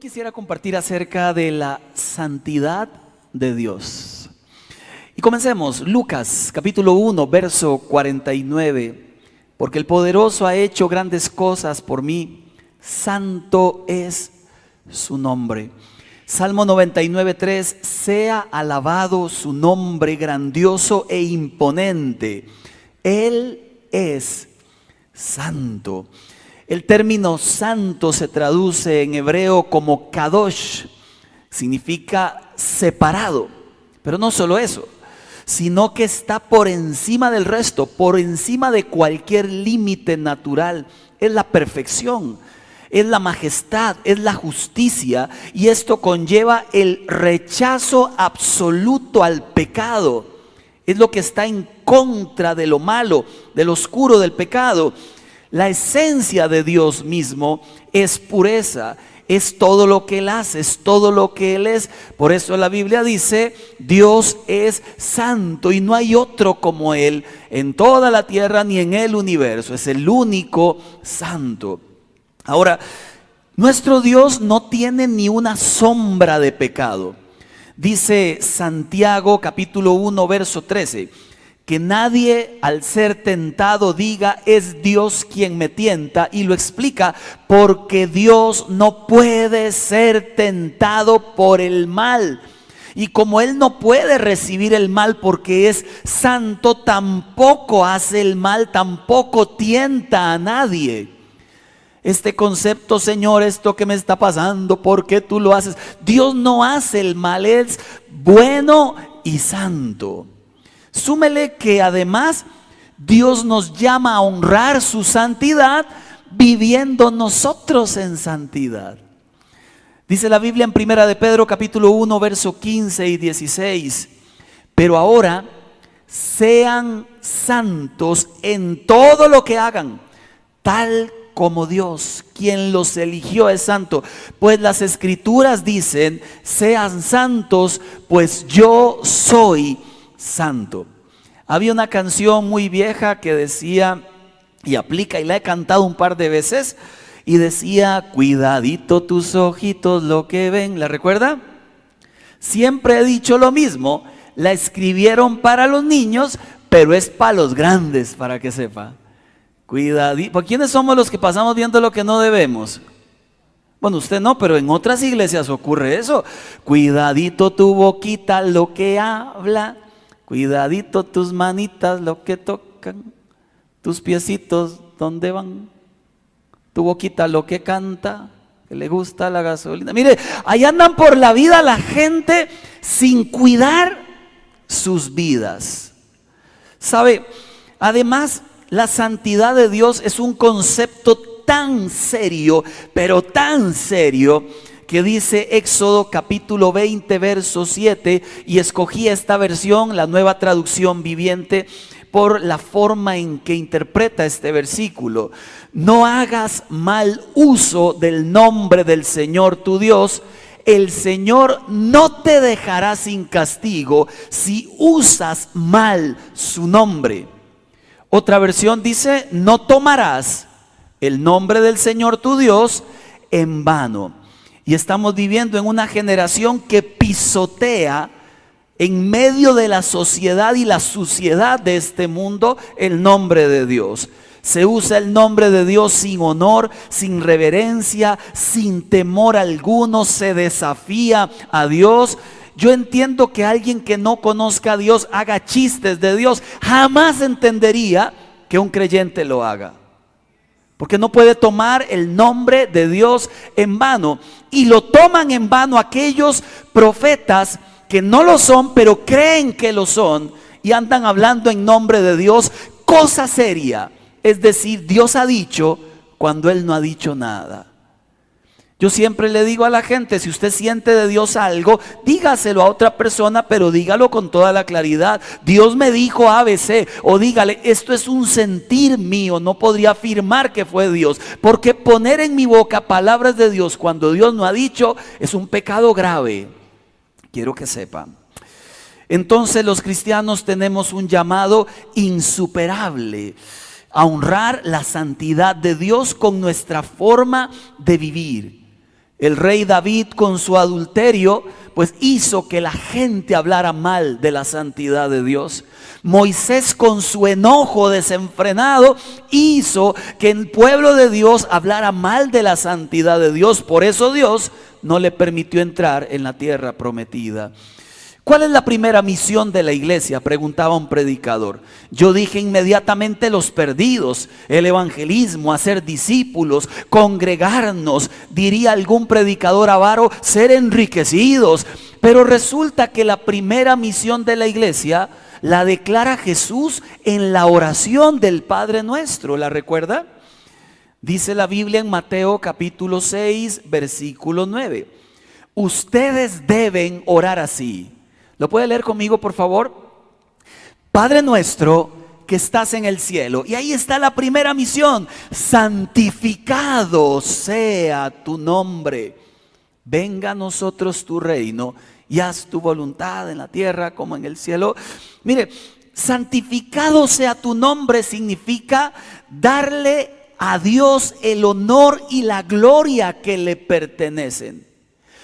quisiera compartir acerca de la santidad de Dios. Y comencemos, Lucas capítulo 1, verso 49. Porque el poderoso ha hecho grandes cosas por mí, santo es su nombre. Salmo 99, 3, sea alabado su nombre grandioso e imponente. Él es santo. El término santo se traduce en hebreo como kadosh, significa separado, pero no solo eso, sino que está por encima del resto, por encima de cualquier límite natural. Es la perfección, es la majestad, es la justicia, y esto conlleva el rechazo absoluto al pecado. Es lo que está en contra de lo malo, del oscuro, del pecado. La esencia de Dios mismo es pureza, es todo lo que Él hace, es todo lo que Él es. Por eso la Biblia dice, Dios es santo y no hay otro como Él en toda la tierra ni en el universo. Es el único santo. Ahora, nuestro Dios no tiene ni una sombra de pecado. Dice Santiago capítulo 1, verso 13. Que nadie al ser tentado diga es Dios quien me tienta, y lo explica porque Dios no puede ser tentado por el mal. Y como Él no puede recibir el mal porque es santo, tampoco hace el mal, tampoco tienta a nadie. Este concepto, Señor, esto que me está pasando, ¿por qué tú lo haces? Dios no hace el mal, es bueno y santo. Súmele que además Dios nos llama a honrar su santidad viviendo nosotros en santidad. Dice la Biblia en Primera de Pedro capítulo 1 verso 15 y 16. Pero ahora sean santos en todo lo que hagan, tal como Dios, quien los eligió, es santo. Pues las escrituras dicen, sean santos, pues yo soy santo. Había una canción muy vieja que decía, y aplica, y la he cantado un par de veces, y decía, cuidadito tus ojitos lo que ven. ¿La recuerda? Siempre he dicho lo mismo, la escribieron para los niños, pero es para los grandes, para que sepa. Cuidadito. ¿Por quiénes somos los que pasamos viendo lo que no debemos? Bueno, usted no, pero en otras iglesias ocurre eso. Cuidadito tu boquita lo que habla. Cuidadito tus manitas lo que tocan, tus piecitos ¿dónde van? Tu boquita lo que canta, que le gusta la gasolina. Mire, ahí andan por la vida la gente sin cuidar sus vidas. ¿Sabe? Además, la santidad de Dios es un concepto tan serio, pero tan serio, que dice Éxodo capítulo 20 verso 7, y escogí esta versión, la Nueva Traducción Viviente, por la forma en que interpreta este versículo. No hagas mal uso del nombre del Señor tu Dios. El Señor no te dejará sin castigo si usas mal su nombre. Otra versión dice, no tomarás el nombre del Señor tu Dios en vano. Y estamos viviendo en una generación que pisotea en medio de la sociedad y la suciedad de este mundo el nombre de Dios. Se usa el nombre de Dios sin honor, sin reverencia, sin temor alguno, se desafía a Dios. Yo entiendo que alguien que no conozca a Dios haga chistes de Dios. Jamás entendería que un creyente lo haga. Porque no puede tomar el nombre de Dios en vano. Y lo toman en vano aquellos profetas que no lo son, pero creen que lo son. Y andan hablando en nombre de Dios cosa seria. Es decir, Dios ha dicho cuando Él no ha dicho nada. Yo siempre le digo a la gente, si usted siente de Dios algo, dígaselo a otra persona, pero dígalo con toda la claridad. Dios me dijo ABC, o dígale, esto es un sentir mío, no podría afirmar que fue Dios. Porque poner en mi boca palabras de Dios cuando Dios no ha dicho es un pecado grave. Quiero que sepan. Entonces los cristianos tenemos un llamado insuperable a honrar la santidad de Dios con nuestra forma de vivir. El rey David con su adulterio pues hizo que la gente hablara mal de la santidad de Dios. Moisés con su enojo desenfrenado hizo que el pueblo de Dios hablara mal de la santidad de Dios. Por eso Dios no le permitió entrar en la tierra prometida. ¿Cuál es la primera misión de la iglesia?, preguntaba un predicador. Yo dije inmediatamente: los perdidos, el evangelismo, hacer discípulos, congregarnos. Diría algún predicador avaro: ser enriquecidos. Pero resulta que la primera misión de la iglesia la declara Jesús en la oración del Padre Nuestro. ¿La recuerda? Dice la Biblia en Mateo capítulo 6, versículo 9. Ustedes deben orar así. ¿Lo puede leer conmigo, por favor? Padre nuestro que estás en el cielo. Y ahí está la primera misión: santificado sea tu nombre. Venga a nosotros tu reino y haz tu voluntad en la tierra como en el cielo. Mire, santificado sea tu nombre significa darle a Dios el honor y la gloria que le pertenecen.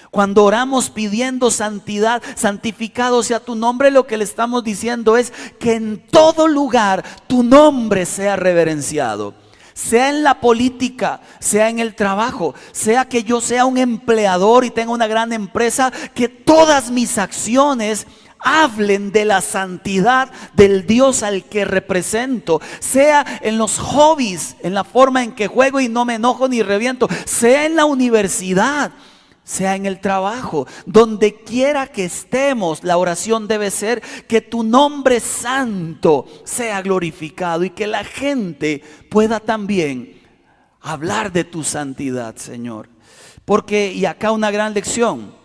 Cuando oramos pidiendo santidad, santificado sea tu nombre, lo que le estamos diciendo es que en todo lugar tu nombre sea reverenciado. Sea en la política, sea en el trabajo, sea que yo sea un empleador y tenga una gran empresa, que todas mis acciones hablen de la santidad del Dios al que represento. Sea en los hobbies, en la forma en que juego y no me enojo ni reviento. Sea en la universidad, sea en el trabajo, donde quiera que estemos, la oración debe ser que tu nombre santo sea glorificado y que la gente pueda también hablar de tu santidad, Señor. Porque, y acá una gran lección,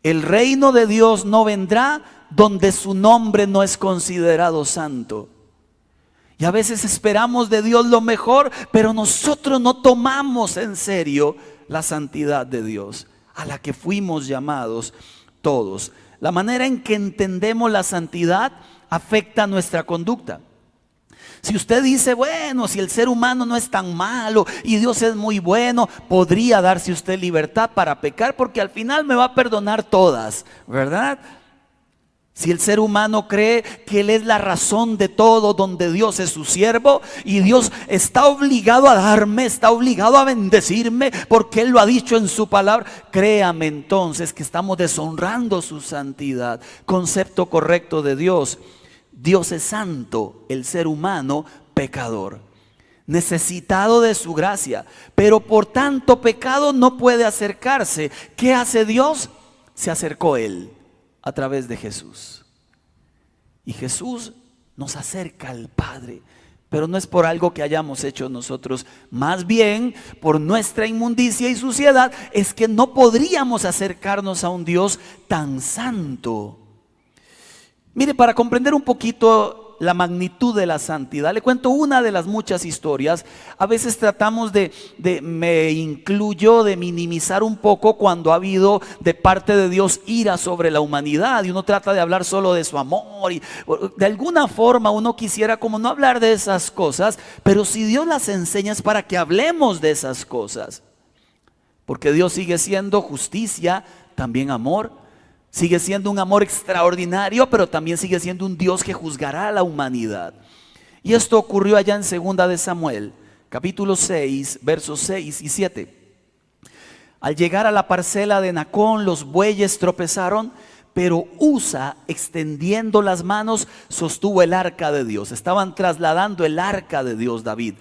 el reino de Dios no vendrá donde su nombre no es considerado santo. Y a veces esperamos de Dios lo mejor, pero nosotros no tomamos en serio la santidad de Dios, a la que fuimos llamados todos. La manera en que entendemos la santidad afecta nuestra conducta. Si usted dice: bueno, si el ser humano no es tan malo y Dios es muy bueno, podría darse usted libertad para pecar, porque al final me va a perdonar todas, ¿verdad? Si el ser humano cree que Él es la razón de todo, donde Dios es su siervo y Dios está obligado a darme, está obligado a bendecirme porque Él lo ha dicho en su palabra, créame entonces que estamos deshonrando su santidad. Concepto correcto de Dios: Dios es santo, el ser humano pecador, necesitado de su gracia, pero por tanto pecado no puede acercarse. ¿Qué hace Dios? Se acercó Él a través de Jesús. Y Jesús nos acerca al Padre, pero no es por algo que hayamos hecho nosotros, más bien por nuestra inmundicia y suciedad es que no podríamos acercarnos a un Dios tan santo. Mire, para comprender un poquito la magnitud de la santidad, le cuento una de las muchas historias. A veces tratamos me incluyo, de minimizar un poco cuando ha habido de parte de Dios ira sobre la humanidad y uno trata de hablar solo de su amor y de alguna forma uno quisiera como no hablar de esas cosas, pero si Dios las enseña es para que hablemos de esas cosas, porque Dios sigue siendo justicia, también amor. Sigue siendo un amor extraordinario, pero también sigue siendo un Dios que juzgará a la humanidad. Y esto ocurrió allá en 2 de Samuel, capítulo 6, versos 6 y 7. Al llegar a la parcela de Nacón, los bueyes tropezaron, pero Usa, extendiendo las manos, sostuvo el arca de Dios. Estaban trasladando el arca de Dios, David.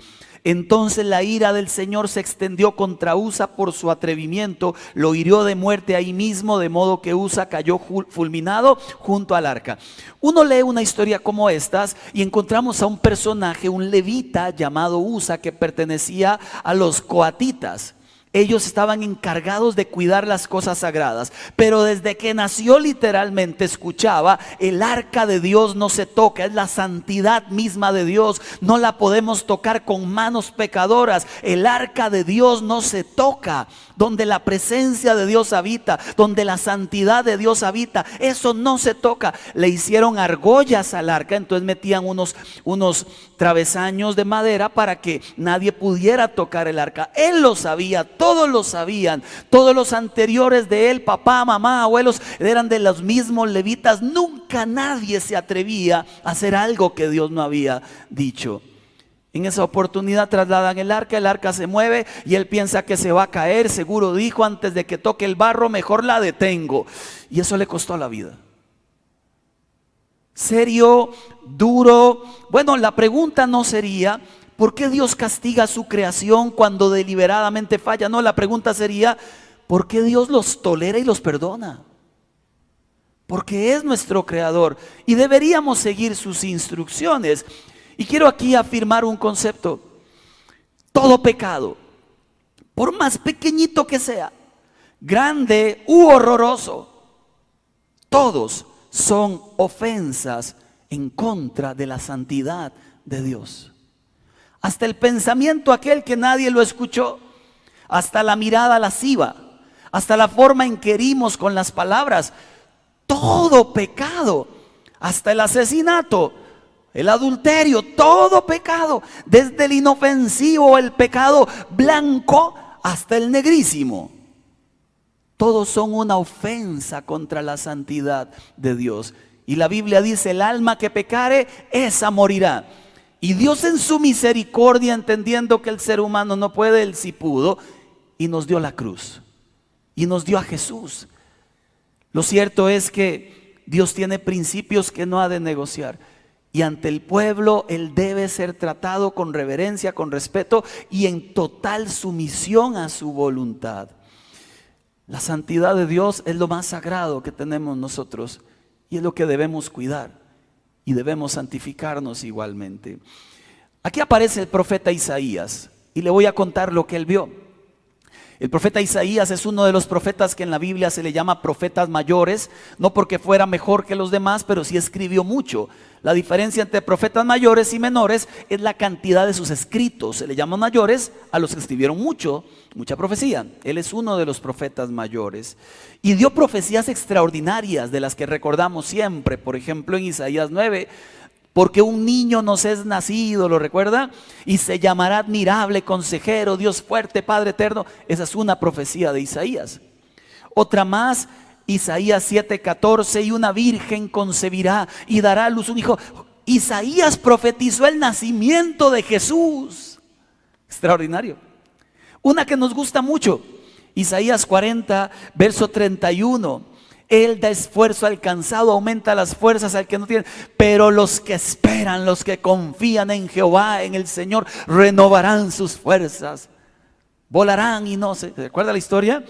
Entonces la ira del Señor se extendió contra Usa por su atrevimiento, lo hirió de muerte ahí mismo, de modo que Usa cayó fulminado junto al arca. Uno lee una historia como estas y encontramos a un personaje, un levita llamado Usa, que pertenecía a los coatitas. Ellos estaban encargados de cuidar las cosas sagradas, pero desde que nació literalmente escuchaba: el arca de Dios no se toca, es la santidad misma de Dios, no la podemos tocar con manos pecadoras. El arca de Dios no se toca, donde la presencia de Dios habita, donde la santidad de Dios habita, eso no se toca. Le hicieron argollas al arca, entonces metían unos travesaños de madera para que nadie pudiera tocar el arca. Él lo sabía todos lo sabían. Todos los anteriores de él, papá, mamá, abuelos, eran de los mismos levitas. Nunca nadie se atrevía a hacer algo que Dios no había dicho. En esa oportunidad trasladan el arca se mueve y él piensa que se va a caer. Seguro dijo, antes de que toque el barro, mejor la detengo. Y eso le costó la vida. Serio, duro. Bueno, la pregunta no sería ¿por qué Dios castiga a su creación cuando deliberadamente falla? No, la pregunta sería ¿por qué Dios los tolera y los perdona? Porque es nuestro creador y deberíamos seguir sus instrucciones. Y quiero aquí afirmar un concepto: todo pecado, por más pequeñito que sea, grande u horroroso, todos son ofensas en contra de la santidad de Dios. Hasta el pensamiento aquel que nadie lo escuchó, hasta la mirada lasciva, hasta la forma en que herimos con las palabras, todo pecado, hasta el asesinato, el adulterio, todo pecado, desde el inofensivo, el pecado blanco hasta el negrísimo. Todos son una ofensa contra la santidad de Dios. Y la Biblia dice, el alma que pecare, esa morirá. Y Dios en su misericordia, entendiendo que el ser humano no puede, Él sí pudo, y nos dio la cruz. Y nos dio a Jesús. Lo cierto es que Dios tiene principios que no ha de negociar. Y ante el pueblo Él debe ser tratado con reverencia, con respeto y en total sumisión a su voluntad. La santidad de Dios es lo más sagrado que tenemos nosotros y es lo que debemos cuidar y debemos santificarnos igualmente. Aquí aparece el profeta Isaías y le voy a contar lo que él vio. El profeta Isaías es uno de los profetas que en la Biblia se le llama profetas mayores, no porque fuera mejor que los demás, pero sí escribió mucho. La diferencia entre profetas mayores y menores es la cantidad de sus escritos. Se le llaman mayores a los que escribieron mucha profecía. Él es uno de los profetas mayores y dio profecías extraordinarias de las que recordamos siempre. Por ejemplo, en Isaías 9, porque un niño nos es nacido, ¿lo recuerda? Y se llamará admirable, consejero, Dios fuerte, Padre eterno. Esa es una profecía de Isaías. Otra más, Isaías 7:14, y una virgen concebirá y dará a luz un hijo. Isaías profetizó el nacimiento de Jesús. Extraordinario. Una que nos gusta mucho, Isaías 40, verso 31. Él da esfuerzo al cansado, aumenta las fuerzas al que no tiene. Pero los que esperan, los que confían en Jehová, en el Señor, renovarán sus fuerzas. Volarán y no se... ¿Recuerda la historia?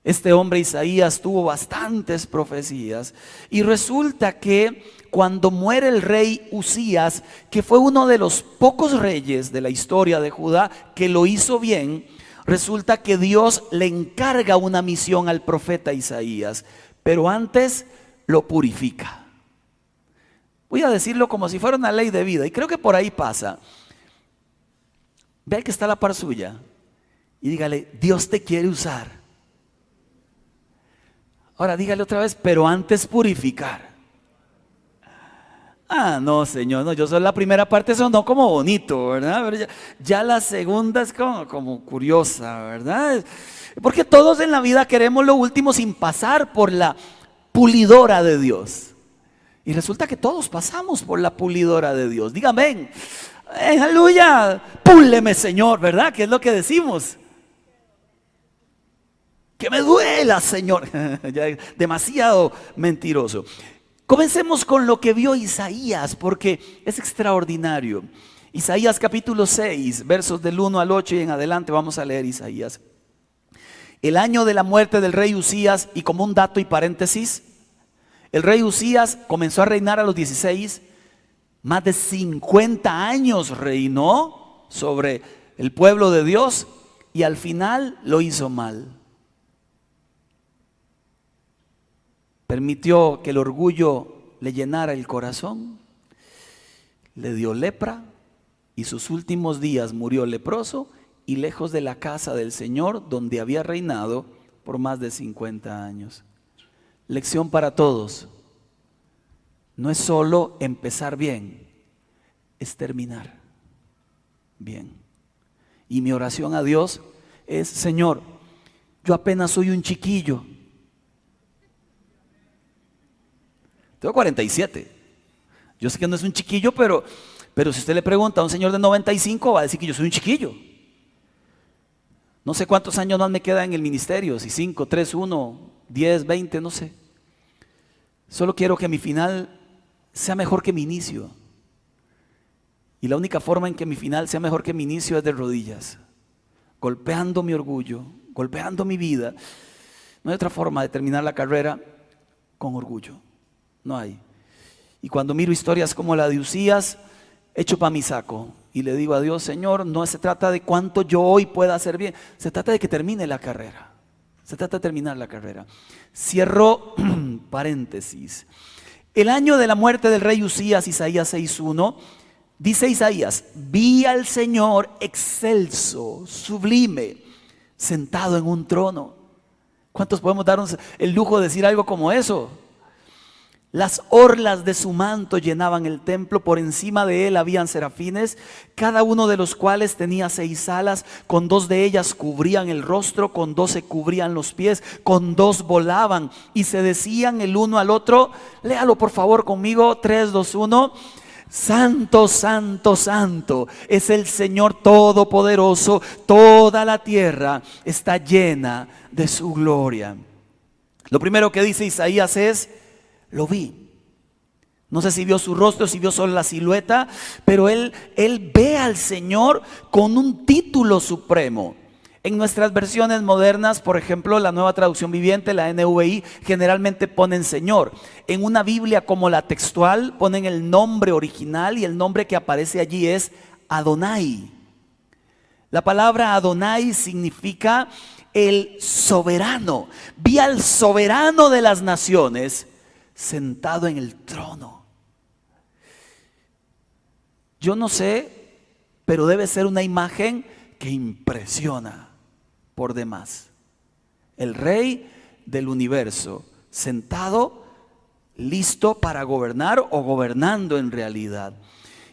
Este hombre Isaías tuvo bastantes profecías. Y resulta que cuando muere el rey Usías, que fue uno de los pocos reyes de la historia de Judá que lo hizo bien, resulta que Dios le encarga una misión al profeta Isaías, pero antes lo purifica. Voy a decirlo como si fuera una ley de vida, y creo que por ahí pasa. Vea que está a la par suya y dígale, Dios te quiere usar. Ahora dígale otra vez, pero antes purificar. Ah, no, Señor, no, yo soy la primera parte, eso no como bonito, ¿verdad? Pero ya la segunda es como curiosa, ¿verdad? Porque todos en la vida queremos lo último sin pasar por la pulidora de Dios. Y resulta que todos pasamos por la pulidora de Dios. Dígame, aleluya, púleme, Señor, ¿verdad? ¿Qué es lo que decimos? Que me duela, Señor. Ya, demasiado mentiroso. Comencemos con lo que vio Isaías, porque es extraordinario. Isaías capítulo 6, versos del 1 al 8 y en adelante vamos a leer Isaías. El año de la muerte del rey Usías, y como un dato y paréntesis, el rey Usías comenzó a reinar a los 16, más de 50 años reinó sobre el pueblo de Dios y al final lo hizo mal. Permitió que el orgullo le llenara el corazón, le dio lepra y sus últimos días murió leproso y lejos de la casa del Señor donde había reinado por más de 50 años. Lección para todos: no es solo empezar bien, es terminar bien. Y mi oración a Dios es: Señor, yo apenas soy un chiquillo. Tengo 47. Yo sé que no es un chiquillo, pero si usted le pregunta a un señor de 95, va a decir que yo soy un chiquillo. No sé cuántos años más me quedan en el ministerio, si 5, 3, 1, 10, 20, no sé. Solo quiero que mi final sea mejor que mi inicio. Y la única forma en que mi final sea mejor que mi inicio es de rodillas, golpeando mi orgullo, golpeando mi vida. No hay otra forma de terminar la carrera con orgullo. No hay. Y cuando miro historias como la de Usías, echo para mi saco y le digo a Dios: Señor, no se trata de cuánto yo hoy pueda hacer bien, se trata de que termine la carrera. Se trata de terminar la carrera. Cierro paréntesis. El año de la muerte del rey Usías, Isaías 6:1, dice Isaías: vi al Señor excelso, sublime, sentado en un trono. ¿Cuántos podemos darnos el lujo de decir algo como eso? Las orlas de su manto llenaban el templo, por encima de él habían serafines, cada uno de los cuales tenía 6 alas, con 2 de ellas cubrían el rostro, con 2 se cubrían los pies, con 2 volaban y se decían el uno al otro. Léalo por favor conmigo, 3, 2, 1. Santo, santo, santo es el Señor Todopoderoso, toda la tierra está llena de su gloria. Lo primero que dice Isaías es: lo vi. No sé si vio su rostro, si vio solo la silueta, pero él ve al Señor con un título supremo. En nuestras versiones modernas, por ejemplo, la Nueva Traducción Viviente, la NVI, generalmente ponen Señor. En una Biblia como la textual ponen el nombre original, y el nombre que aparece allí es Adonai. La palabra Adonai significa el soberano. Vi al soberano de las naciones sentado en el trono. Yo no sé, pero debe ser una imagen que impresiona por demás. El rey del universo sentado, listo para gobernar, o gobernando en realidad.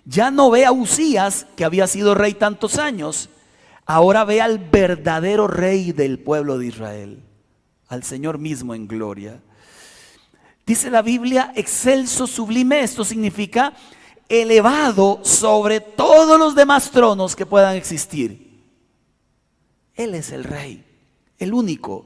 Ya no ve a Usías, que había sido rey tantos años. Ahora ve al verdadero rey del pueblo de Israel, al Señor mismo en gloria. Dice la Biblia: excelso, sublime. Esto significa elevado sobre todos los demás tronos que puedan existir. Él es el rey, el único.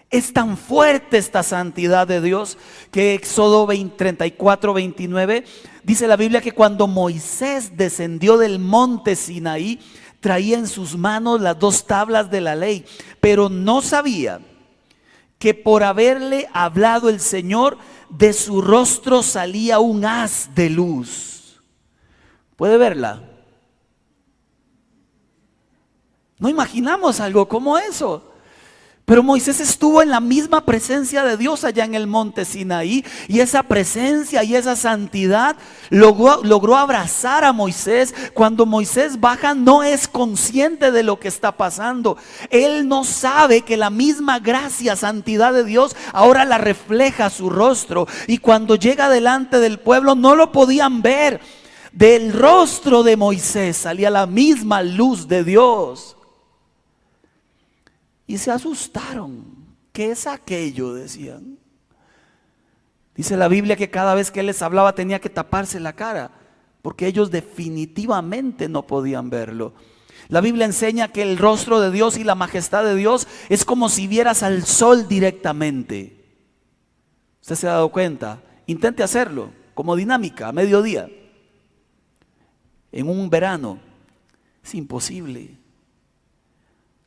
Es tan fuerte esta santidad de Dios que Éxodo 34, 29 dice la Biblia que cuando Moisés descendió del monte Sinaí, traía en sus manos las 2 tablas de la ley, pero no sabía que por haberle hablado el Señor, de su rostro salía un haz de luz. ¿Puede verla? No imaginamos algo como eso. Pero Moisés estuvo en la misma presencia de Dios allá en el monte Sinaí, y esa presencia y esa santidad logró abrazar a Moisés. Cuando Moisés baja, no es consciente de lo que está pasando. Él no sabe que la misma gracia, santidad de Dios ahora la refleja su rostro, y cuando llega delante del pueblo no lo podían ver. Del rostro de Moisés salía la misma luz de Dios. Y se asustaron. ¿Qué es aquello?, decían. Dice la Biblia que cada vez que él les hablaba tenía que taparse la cara, porque ellos definitivamente no podían verlo. La Biblia enseña que el rostro de Dios y la majestad de Dios es como si vieras al sol directamente. ¿Usted se ha dado cuenta? Intente hacerlo como dinámica a mediodía, en un verano. Es imposible.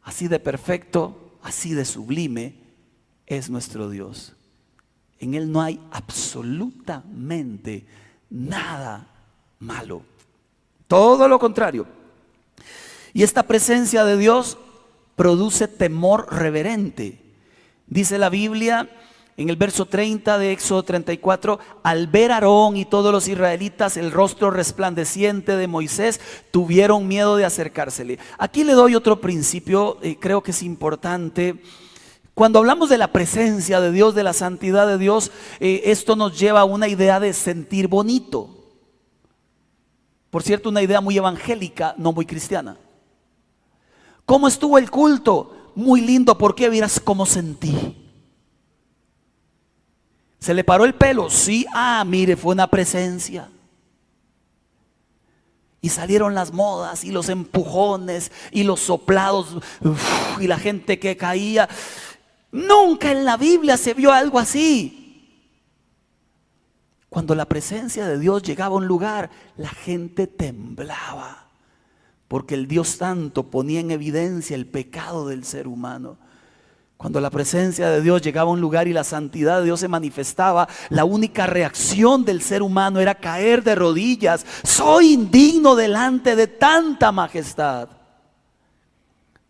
Así de perfecto, así de sublime es nuestro Dios. En Él no hay absolutamente nada malo. Todo lo contrario. Y esta presencia de Dios produce temor reverente. Dice la Biblia en el verso 30 de Éxodo 34: al ver a Aarón y todos los israelitas el rostro resplandeciente de Moisés, tuvieron miedo de acercársele. Aquí le doy otro principio, creo que es importante. Cuando hablamos de la presencia de Dios, de la santidad de Dios, esto nos lleva a una idea de sentir bonito. Por cierto, una idea muy evangélica, no muy cristiana. ¿Cómo estuvo el culto? muy lindo, porque vieras cómo sentí. ¿Se le paró el pelo? Sí. Mire, fue una presencia. Y salieron las modas y los empujones y los soplados, y la gente que caía. Nunca en la Biblia se vio algo así. Cuando la presencia de Dios llegaba a un lugar, la gente temblaba, porque el Dios Santo ponía en evidencia el pecado del ser humano. Cuando la presencia de Dios llegaba a un lugar y la santidad de Dios se manifestaba, la única reacción del ser humano era caer de rodillas. Soy indigno delante de tanta majestad.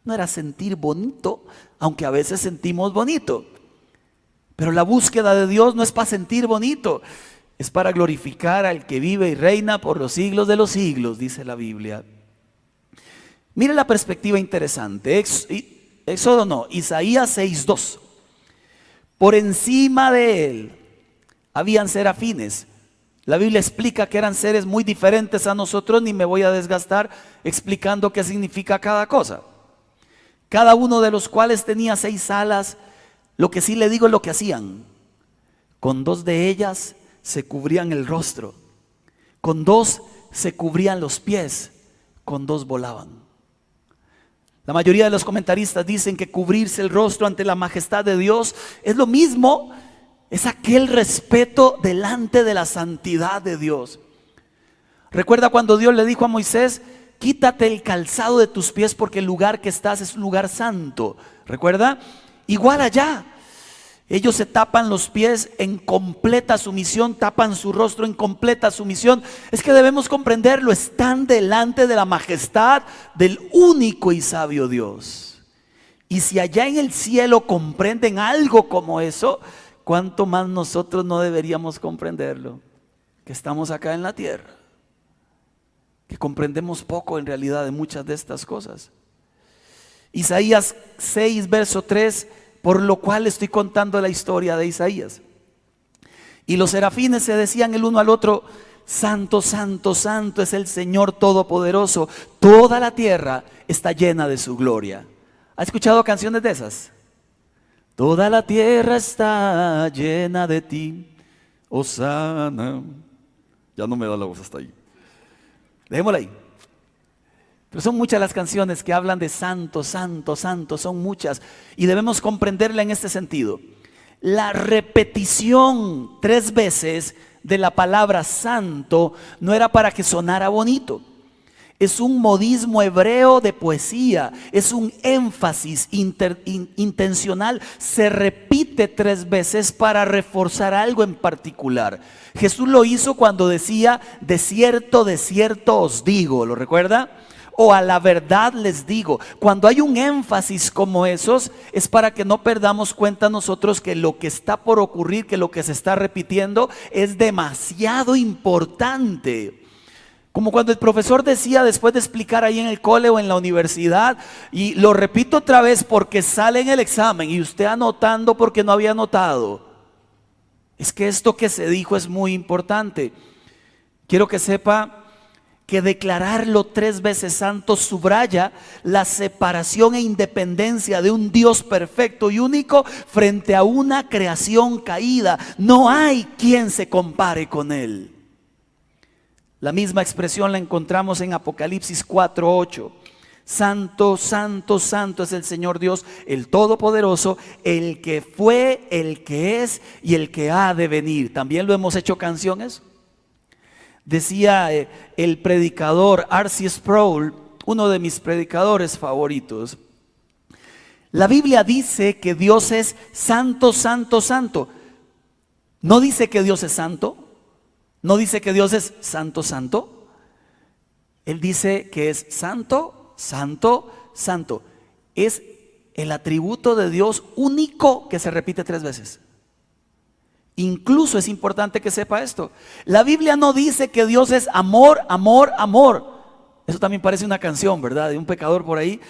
No era sentir bonito, aunque a veces sentimos bonito. Pero la búsqueda de Dios no es para sentir bonito, es para glorificar al que vive y reina por los siglos de los siglos, dice la Biblia. Mire la perspectiva interesante. Éxodo no, Isaías 6:2. Por encima de él habían serafines. La Biblia explica que eran seres muy diferentes a nosotros, ni me voy a desgastar explicando qué significa cada cosa. Cada uno de los cuales tenía 6 alas. Lo que sí le digo es lo que hacían. Con 2 de ellas se cubrían el rostro, con 2 se cubrían los pies, con 2 volaban. La mayoría de los comentaristas dicen que cubrirse el rostro ante la majestad de Dios es lo mismo, es aquel respeto delante de la santidad de Dios. Recuerda cuando Dios le dijo a Moisés: quítate el calzado de tus pies porque el lugar que estás es un lugar santo. ¿Recuerda? Igual allá. Ellos se tapan los pies en completa sumisión, tapan su rostro en completa sumisión. Es que debemos comprenderlo, están delante de la majestad del único y sabio Dios. Y si allá en el cielo comprenden algo como eso, ¿cuánto más nosotros no deberíamos comprenderlo? Que estamos acá en la tierra, que comprendemos poco en realidad de muchas de estas cosas. Isaías 6, verso 3. Por lo cual estoy contando la historia de Isaías. Y los serafines se decían el uno al otro: santo, santo, santo es el Señor Todopoderoso. Toda la tierra está llena de su gloria. ¿Ha escuchado canciones de esas? Toda la tierra está llena de ti, Hosana. Ya no me da la voz hasta ahí. Dejémosla ahí. Pero son muchas las canciones que hablan de santo, santo, santo, son muchas. Y debemos comprenderla en este sentido. La repetición 3 veces de la palabra santo no era para que sonara bonito. Es un modismo hebreo de poesía, es un énfasis intencional. Se repite 3 veces para reforzar algo en particular. Jesús lo hizo cuando decía: de cierto, de cierto os digo. ¿Lo recuerda? O a la verdad les digo. Cuando hay un énfasis como esos, es para que no perdamos cuenta nosotros que lo que está por ocurrir, que lo que se está repitiendo es demasiado importante. Como cuando el profesor decía después de explicar ahí en el cole o en la universidad: y lo repito otra vez porque sale en el examen, y usted anotando porque no había anotado. Es que esto que se dijo es muy importante. Quiero que sepa que declararlo 3 veces santo subraya la separación e independencia de un Dios perfecto y único frente a una creación caída. No hay quien se compare con él. La misma expresión la encontramos en Apocalipsis 4:8. Santo, santo, santo es el Señor Dios, el Todopoderoso, el que fue, el que es y el que ha de venir. También lo hemos hecho canciones. Decía el predicador R.C. Sproul, uno de mis predicadores favoritos: la Biblia dice que Dios es santo, santo, santo. No dice que Dios es santo, no dice que Dios es santo, santo. Él dice que es santo, santo, santo. Es el atributo de Dios único que se repite 3 veces. Incluso es importante que sepa esto: la Biblia no dice que Dios es amor, amor, amor. Eso también parece una canción, ¿verdad? De un pecador por ahí.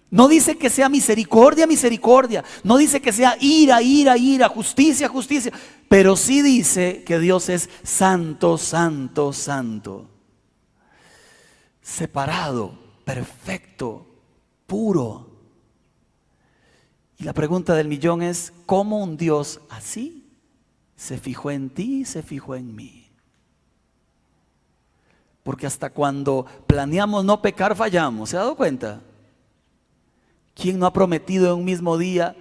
No dice que sea misericordia, misericordia. No dice que sea ira, ira, ira, justicia, justicia. Pero sí dice que Dios es santo, santo, santo. Separado, perfecto, puro. Y la pregunta del millón es, ¿cómo un Dios así se fijó en ti y se fijó en mí? Porque hasta cuando planeamos no pecar fallamos, ¿se ha dado cuenta? ¿Quién no ha prometido en un mismo día,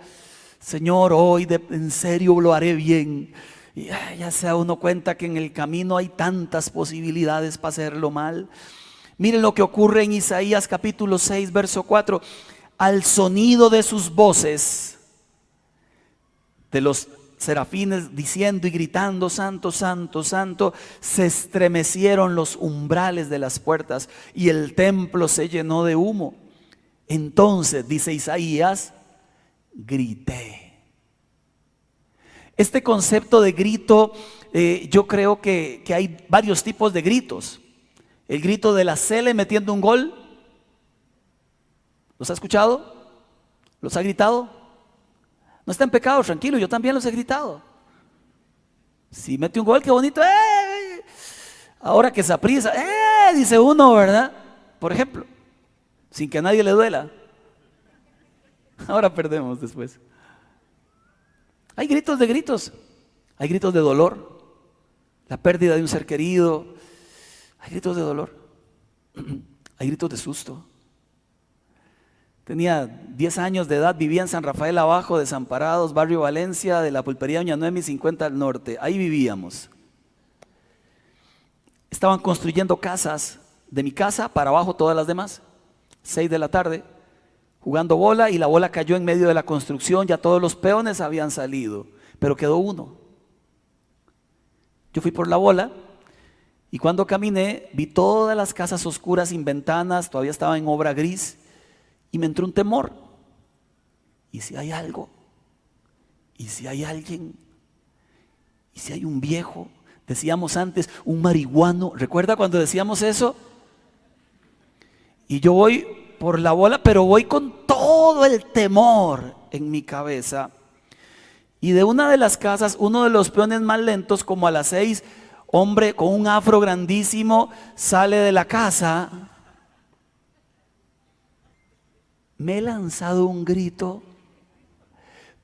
Señor, hoy en serio lo haré bien? Y ya se da uno cuenta que en el camino hay tantas posibilidades para hacerlo mal. Miren lo que ocurre en Isaías capítulo 6, verso 4. Al sonido de sus voces, de los serafines diciendo y gritando, santo, santo, santo, se estremecieron los umbrales de las puertas y el templo se llenó de humo. Entonces, dice Isaías, grité. Este concepto de grito, yo creo que hay varios tipos de gritos. El grito de la Cele metiendo un gol, ¿los ha escuchado? ¿Los ha gritado? No está en pecado, tranquilo, yo también los he gritado. Si mete un gol, qué bonito, ¡eh! Ahora que Saprissa, dice uno, ¿verdad? Por ejemplo, sin que a nadie le duela. Ahora perdemos después. Hay gritos de gritos, hay gritos de dolor, la pérdida de un ser querido, hay gritos de dolor, hay gritos de susto. Tenía 10 años de edad, vivía en San Rafael Abajo, Desamparados, barrio Valencia, de la pulpería Doña Noemi 50 al norte. Ahí vivíamos. Estaban construyendo casas, de mi casa para abajo todas las demás. 6 de la tarde, jugando bola, y la bola cayó en medio de la construcción. Ya todos los peones habían salido, pero quedó uno. Yo fui por la bola y cuando caminé vi todas las casas oscuras sin ventanas, todavía estaba en obra gris. Y me entró un temor. ¿Y si hay algo? ¿Y si hay alguien? ¿Y si hay un viejo? Decíamos antes, un marihuano. ¿Recuerda cuando decíamos eso? Y yo voy por la bola, pero voy con todo el temor en mi cabeza. Y de una de las casas, uno de los peones más lentos, como a las 6, hombre con un afro grandísimo, sale de la casa. Me he lanzado un grito,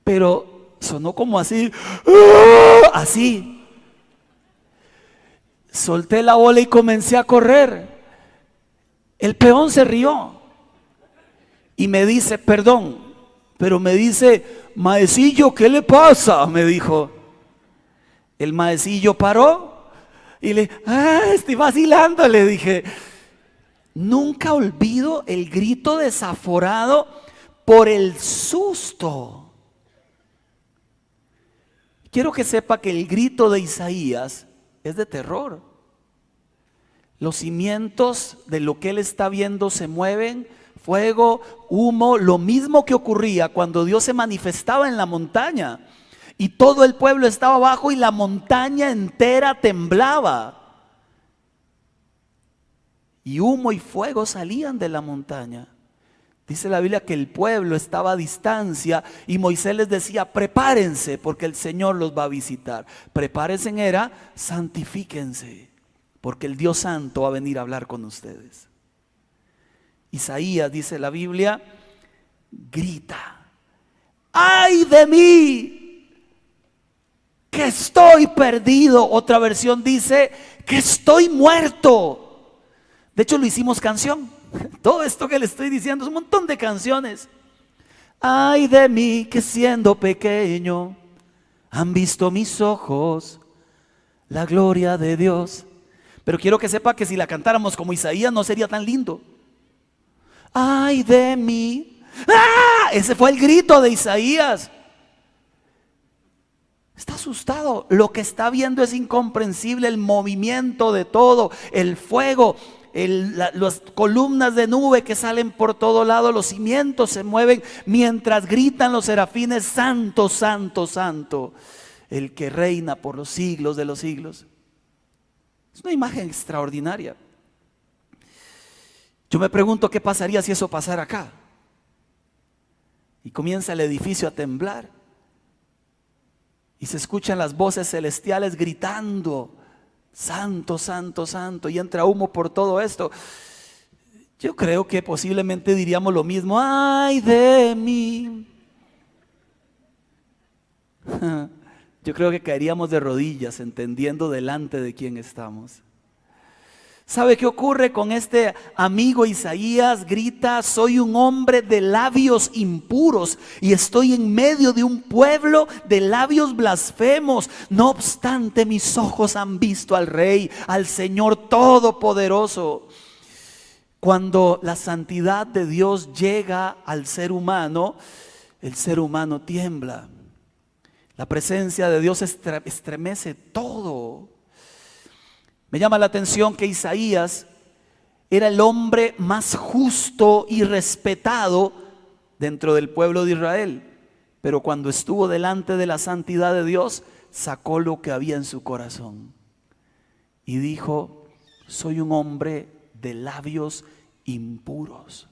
pero sonó como así, así. Solté la bola y comencé a correr. El peón se rió y me dice, perdón, pero me dice, maecillo, ¿qué le pasa? Me dijo. El maecillo paró y estoy vacilando, le dije. Nunca olvido el grito desaforado por el susto. Quiero que sepa que el grito de Isaías es de terror. Los cimientos de lo que él está viendo se mueven, fuego, humo, lo mismo que ocurría cuando Dios se manifestaba en la montaña y todo el pueblo estaba abajo y la montaña entera temblaba. Y humo y fuego salían de la montaña. Dice la Biblia que el pueblo estaba a distancia y Moisés les decía, prepárense porque el Señor los va a visitar. Prepárense era, santifíquense porque el Dios Santo va a venir a hablar con ustedes. Isaías, dice la Biblia, grita, ¡ay de mí! Que estoy perdido. Otra versión dice que estoy muerto. De hecho lo hicimos canción. Todo esto que le estoy diciendo es un montón de canciones. Ay de mí que siendo pequeño han visto mis ojos la gloria de Dios. Pero quiero que sepa que si la cantáramos como Isaías no sería tan lindo. Ay de mí. ¡Ah! Ese fue el grito de Isaías. Está asustado. Lo que está viendo es incomprensible. El movimiento de todo, el fuego, las columnas de nube que salen por todo lado, los cimientos se mueven mientras gritan los serafines, santo, santo, santo, el que reina por los siglos de los siglos. Es una imagen extraordinaria. Yo me pregunto qué pasaría si eso pasara acá. Y comienza el edificio a temblar y se escuchan las voces celestiales gritando, santo, santo, santo, y entra humo por todo esto. Yo creo que posiblemente diríamos lo mismo, ay de mí. Yo creo que caeríamos de rodillas entendiendo delante de quién estamos. ¿Sabe qué ocurre con este amigo Isaías? Grita: soy un hombre de labios impuros y estoy en medio de un pueblo de labios blasfemos. No obstante, mis ojos han visto al Rey, al Señor Todopoderoso. Cuando la santidad de Dios llega al ser humano, el ser humano tiembla. La presencia de Dios estremece todo. Me llama la atención que Isaías era el hombre más justo y respetado dentro del pueblo de Israel, pero cuando estuvo delante de la santidad de Dios, sacó lo que había en su corazón y dijo: soy un hombre de labios impuros.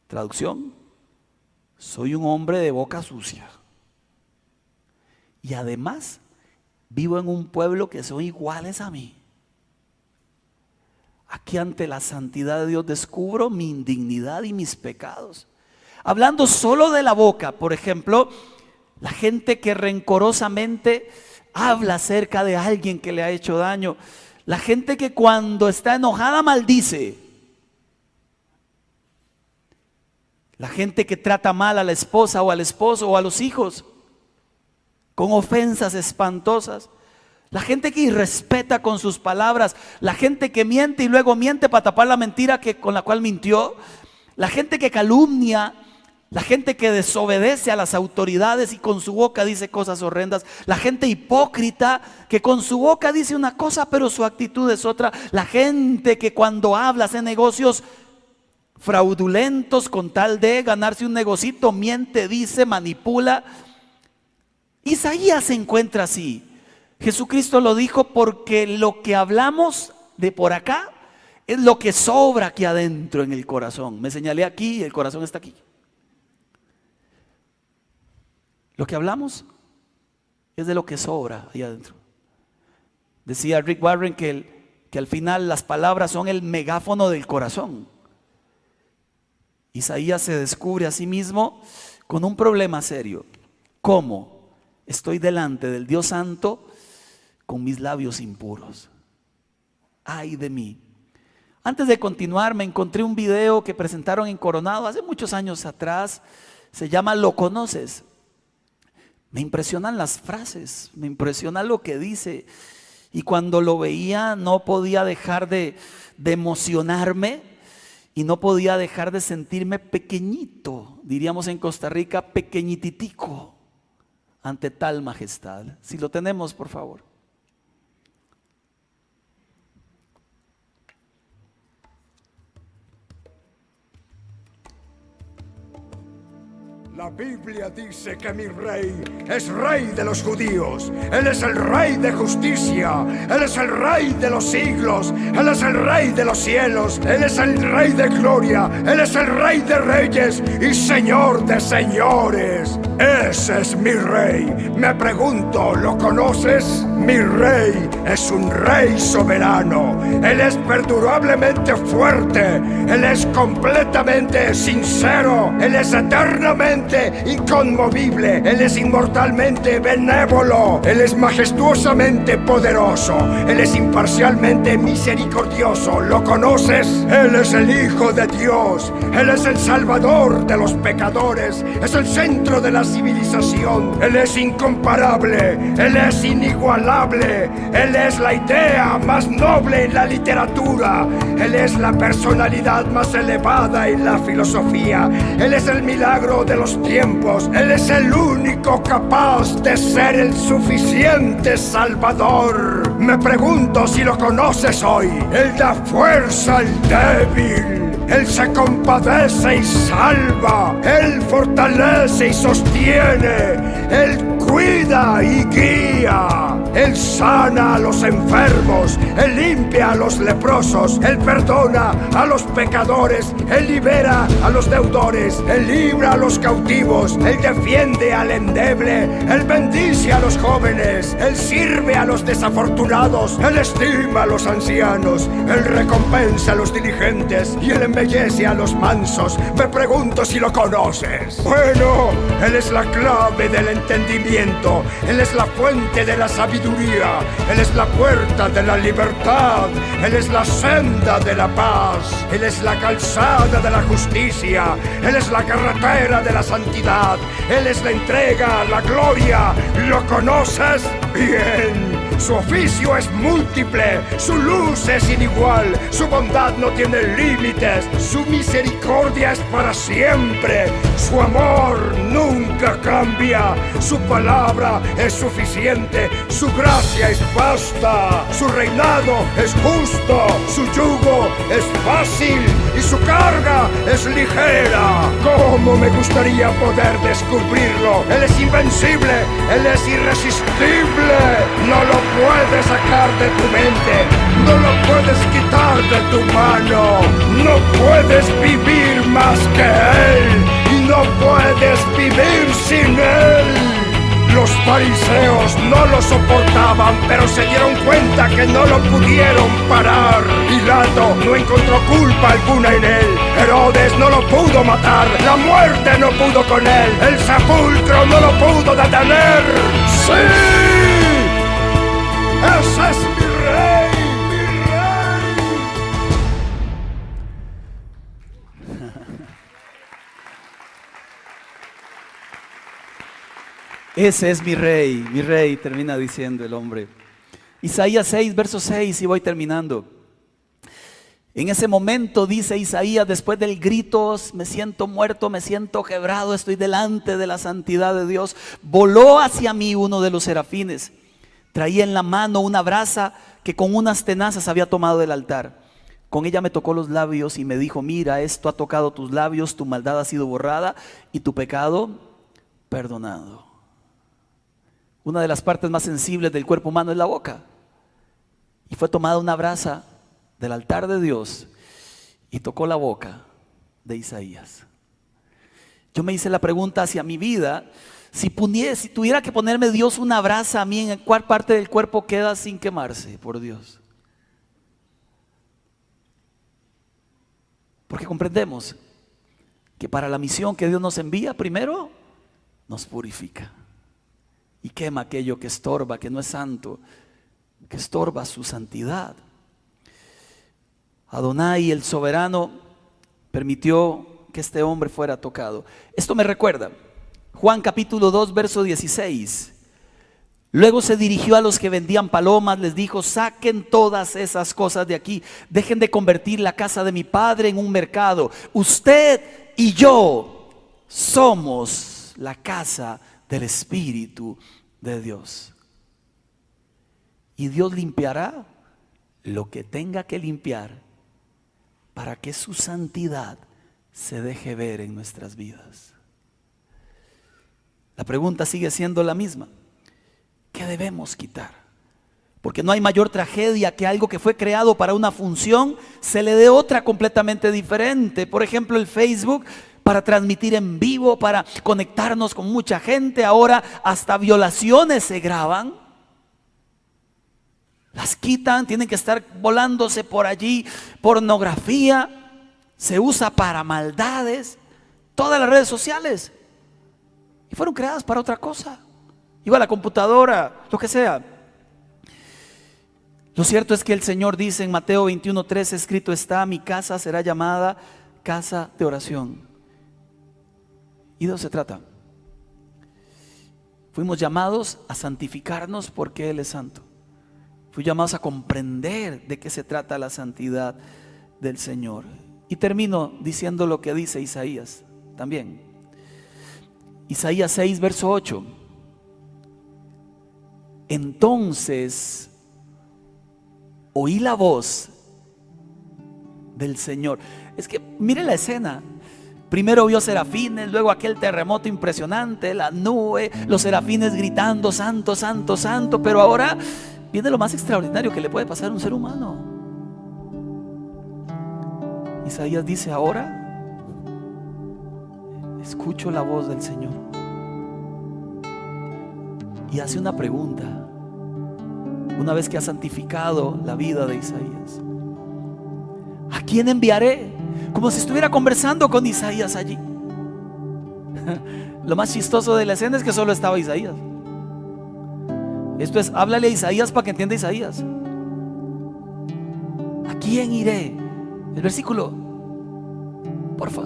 Traducción: soy un hombre de boca sucia. Y además vivo en un pueblo que son iguales a mí. Aquí ante la santidad de Dios descubro mi indignidad y mis pecados. Hablando solo de la boca, por ejemplo, la gente que rencorosamente habla acerca de alguien que le ha hecho daño. La gente que cuando está enojada maldice. La gente que trata mal a la esposa o al esposo o a los hijos con ofensas espantosas. La gente que irrespeta con sus palabras, la gente que miente y luego miente para tapar la mentira con la cual mintió, la gente que calumnia, la gente que desobedece a las autoridades y con su boca dice cosas horrendas, la gente hipócrita que con su boca dice una cosa pero su actitud es otra, la gente que cuando habla hace negocios fraudulentos con tal de ganarse un negocito, miente, dice, manipula. Isaías se encuentra así. Jesucristo lo dijo: porque lo que hablamos de por acá es lo que sobra aquí adentro en el corazón. Me señalé aquí y el corazón está aquí. Lo que hablamos es de lo que sobra ahí adentro. Decía Rick Warren que al final las palabras son el megáfono del corazón. Isaías se descubre a sí mismo con un problema serio. ¿Cómo? Estoy delante del Dios Santo con mis labios impuros. ¡Ay de mí! Antes de continuar, me encontré un video que presentaron en Coronado hace muchos años atrás. Se llama ¿Lo conoces? Me impresionan las frases, me impresiona lo que dice. Y cuando lo veía no podía dejar de emocionarme y no podía dejar de sentirme pequeñito, diríamos en Costa Rica, pequeñititico ante tal majestad. Si lo tenemos, por favor. La Biblia dice que mi rey es rey de los judíos. Él es el rey de justicia. Él es el rey de los siglos. Él es el rey de los cielos. Él es el rey de gloria. Él es el rey de reyes y señor de señores. Ese es mi rey. Me pregunto, ¿lo conoces? Mi rey es un rey soberano. Él es perdurablemente fuerte. Él es completamente sincero. Él es eternamente inconmovible. Él es inmortalmente benévolo. Él es majestuosamente poderoso. Él es imparcialmente misericordioso. ¿Lo conoces? Él es el Hijo de Dios. Él es el Salvador de los pecadores. Es el centro de la civilización. Él es incomparable. Él es inigualable. Él es la idea más noble en la literatura. Él es la personalidad más elevada en la filosofía. Él es el milagro de los tiempos. Él es el único capaz de ser el suficiente Salvador. Me pregunto si lo conoces hoy. Él da fuerza al débil. Él se compadece y salva. Él fortalece y sostiene. Él cuida y guía. Él sana a los enfermos, Él limpia a los leprosos, Él perdona a los pecadores, Él libera a los deudores, Él libra a los cautivos, Él defiende al endeble, Él bendice a los jóvenes, Él sirve a los desafortunados, Él estima a los ancianos, Él recompensa a los diligentes y Él embellece a los mansos. Me pregunto si lo conoces. Bueno, Él es la clave del entendimiento, Él es la fuente de la sabiduría, Él es la puerta de la libertad, Él es la senda de la paz, Él es la calzada de la justicia, Él es la carretera de la santidad, Él es la entrega, la gloria. ¿Lo conoces? Bien. Su oficio es múltiple, su luz es inigual, su bondad no tiene límites, su misericordia es para siempre, su amor nunca cambia, su palabra es suficiente, su gracia es vasta, su reinado es justo, su yugo es fácil y su carga es ligera. ¿Cómo me gustaría poder descubrirlo? Él es invencible, Él es irresistible, no lo puedes sacar de tu mente, no lo puedes quitar de tu mano, no puedes vivir más que Él y no puedes vivir sin Él. Los fariseos no lo soportaban, pero se dieron cuenta que no lo pudieron parar. Pilato no encontró culpa alguna en él. Herodes no lo pudo matar. La muerte no pudo con él. El sepulcro no lo pudo detener. ¡Sí! ¡Ese es mi rey! ¡Mi rey! Ese es mi rey, termina diciendo el hombre. Isaías 6, verso 6, y voy terminando. En ese momento dice Isaías, después del grito, me siento muerto, me siento quebrado, estoy delante de la santidad de Dios. Voló hacia mí uno de los serafines. Traía en la mano una brasa que con unas tenazas había tomado del altar. Con ella me tocó los labios y me dijo, mira, esto ha tocado tus labios, tu maldad ha sido borrada y tu pecado perdonado. Una de las partes más sensibles del cuerpo humano es la boca. Y fue tomada una brasa del altar de Dios y tocó la boca de Isaías. Yo me hice la pregunta hacia mi vida, si tuviera que ponerme Dios una brasa a mí, ¿en cuál parte del cuerpo queda sin quemarse por Dios? Porque comprendemos que para la misión que Dios nos envía, primero nos purifica y quema aquello que estorba, que no es santo, que estorba su santidad. Adonai, el soberano, permitió que este hombre fuera tocado. Esto me recuerda Juan capítulo 2, verso 16. Luego se dirigió a los que vendían palomas, les dijo, saquen todas esas cosas de aquí, dejen de convertir la casa de mi padre en un mercado. Usted y yo somos la casa del Espíritu de Dios. Y Dios limpiará lo que tenga que limpiar para que su santidad se deje ver en nuestras vidas. La pregunta sigue siendo la misma. ¿Qué debemos quitar? Porque no hay mayor tragedia que algo que fue creado para una función se le dé otra completamente diferente. Por ejemplo, el Facebook, para transmitir en vivo, para conectarnos con mucha gente. Ahora hasta violaciones se graban. Las quitan, tienen que estar volándose por allí. Pornografía se usa para maldades. Todas las redes sociales. Y fueron creadas para otra cosa. Iba a la computadora, lo que sea. Lo cierto es que el Señor dice en Mateo 21:3, escrito está, mi casa será llamada casa de oración. ¿Y de eso se trata? Fuimos llamados a santificarnos porque Él es santo. Fuimos llamados a comprender de qué se trata la santidad del Señor. Y termino diciendo lo que dice Isaías también. Isaías 6, verso 8. Entonces oí la voz del Señor. Es que mire la escena. Primero vio serafines, luego aquel terremoto impresionante, la nube, los serafines gritando, santo, santo, santo. Pero ahora viene lo más extraordinario que le puede pasar a un ser humano. Isaías dice: ahora escucho la voz del Señor. Y hace una pregunta, una vez que ha santificado la vida de Isaías: ¿a quién enviaré? Como si estuviera conversando con Isaías allí. Lo más chistoso de la escena es que solo estaba Isaías. Esto es, háblale a Isaías para que entienda Isaías. ¿A quién iré? El versículo, porfa.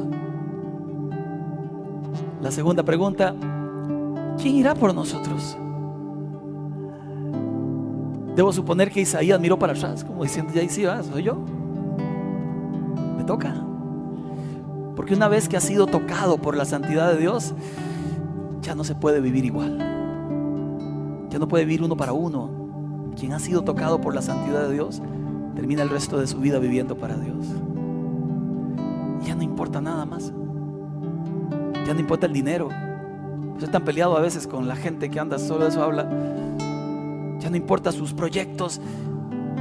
La segunda pregunta: ¿quién irá por nosotros? Debo suponer que Isaías miró para atrás, como diciendo: ya sí, soy yo, me toca. Porque una vez que ha sido tocado por la santidad de Dios, ya no se puede vivir igual. Ya no puede vivir uno para uno. Quien ha sido tocado por la santidad de Dios termina el resto de su vida viviendo para Dios. Y ya no importa nada más. Ya no importa el dinero. Pues están peleados a veces con la gente que anda, solo de eso habla. Ya no importa sus proyectos.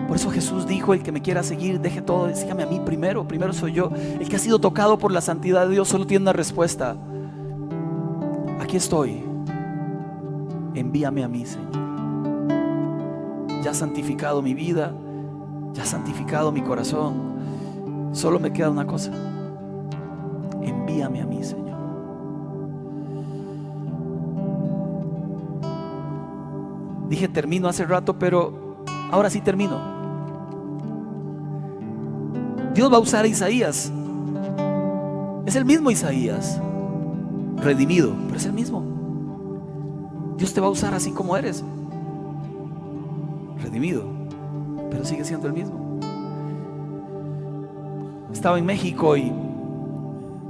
Por eso Jesús dijo: el que me quiera seguir, deje todo, sígame a mí primero. Primero soy yo. El que ha sido tocado por la santidad de Dios solo tiene una respuesta: aquí estoy, envíame a mí, Señor. Ya has santificado mi vida, ya has santificado mi corazón. Solo me queda una cosa: envíame a mí, Señor. Dije termino hace rato, pero ahora sí termino. Dios va a usar a Isaías. Es el mismo Isaías, redimido, pero es el mismo. Dios te va a usar así como eres, redimido, pero sigue siendo el mismo. Estaba en México y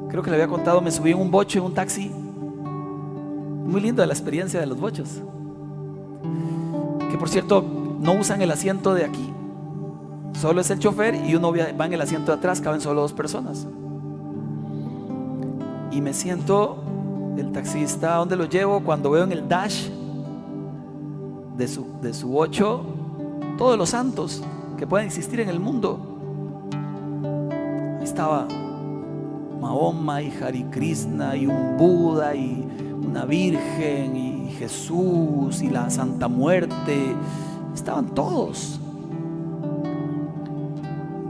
creo que le había contado, me subí en un bocho, en un taxi. Muy linda la experiencia de los bochos, que por cierto no usan el asiento de aquí. Solo es el chofer y uno va en el asiento de atrás, caben solo 2 personas. Y me siento, el taxista, ¿dónde lo llevo? Cuando veo en el dash de su 8 todos los santos que pueden existir en el mundo. Ahí estaba Mahoma y Hare Krishna y un Buda y una Virgen y Jesús y la Santa Muerte. Estaban todos.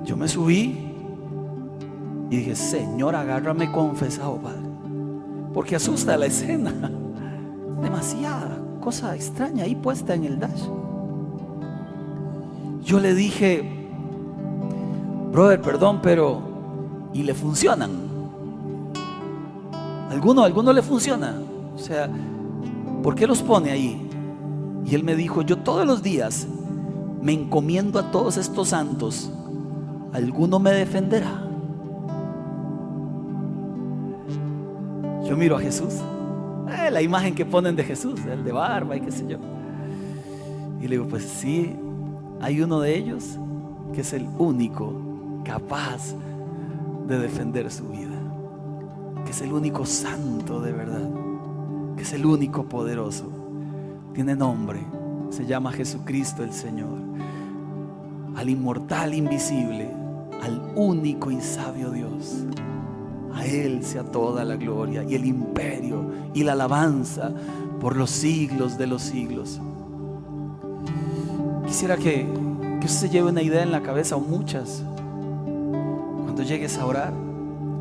Yo me subí y dije: Señor, agárrame confesado, Padre, porque asusta la escena. Demasiada cosa extraña ahí puesta en el dash. Yo le dije: brother, perdón, pero ¿y le funcionan? ¿Alguno le funciona? O sea, ¿por qué los pone ahí? Y él me dijo: yo todos los días me encomiendo a todos estos santos, ¿alguno me defenderá? Yo miro a Jesús, la imagen que ponen de Jesús, el de barba y qué sé yo, y le digo: pues sí, hay uno de ellos que es el único capaz de defender su vida, que es el único santo de verdad, que es el único poderoso. Tiene nombre, se llama Jesucristo el Señor. Al inmortal, invisible, al único y sabio Dios, a Él sea toda la gloria y el imperio y la alabanza por los siglos de los siglos. Quisiera que usted se lleve una idea en la cabeza, o muchas. Cuando llegues a orar,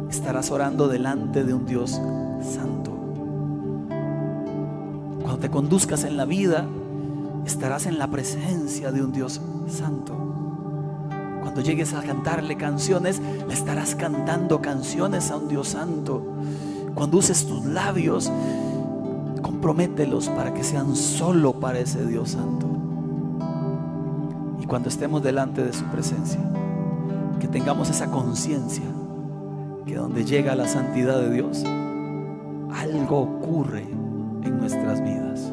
estarás orando delante de un Dios santo. Cuando te conduzcas en la vida, estarás en la presencia de un Dios santo. Cuando llegues a cantarle canciones, le estarás cantando canciones a un Dios santo. Cuando uses tus labios, compromételos para que sean solo para ese Dios santo. Y cuando estemos delante de su presencia, que tengamos esa conciencia que donde llega la santidad de Dios, algo ocurre en nuestras vidas.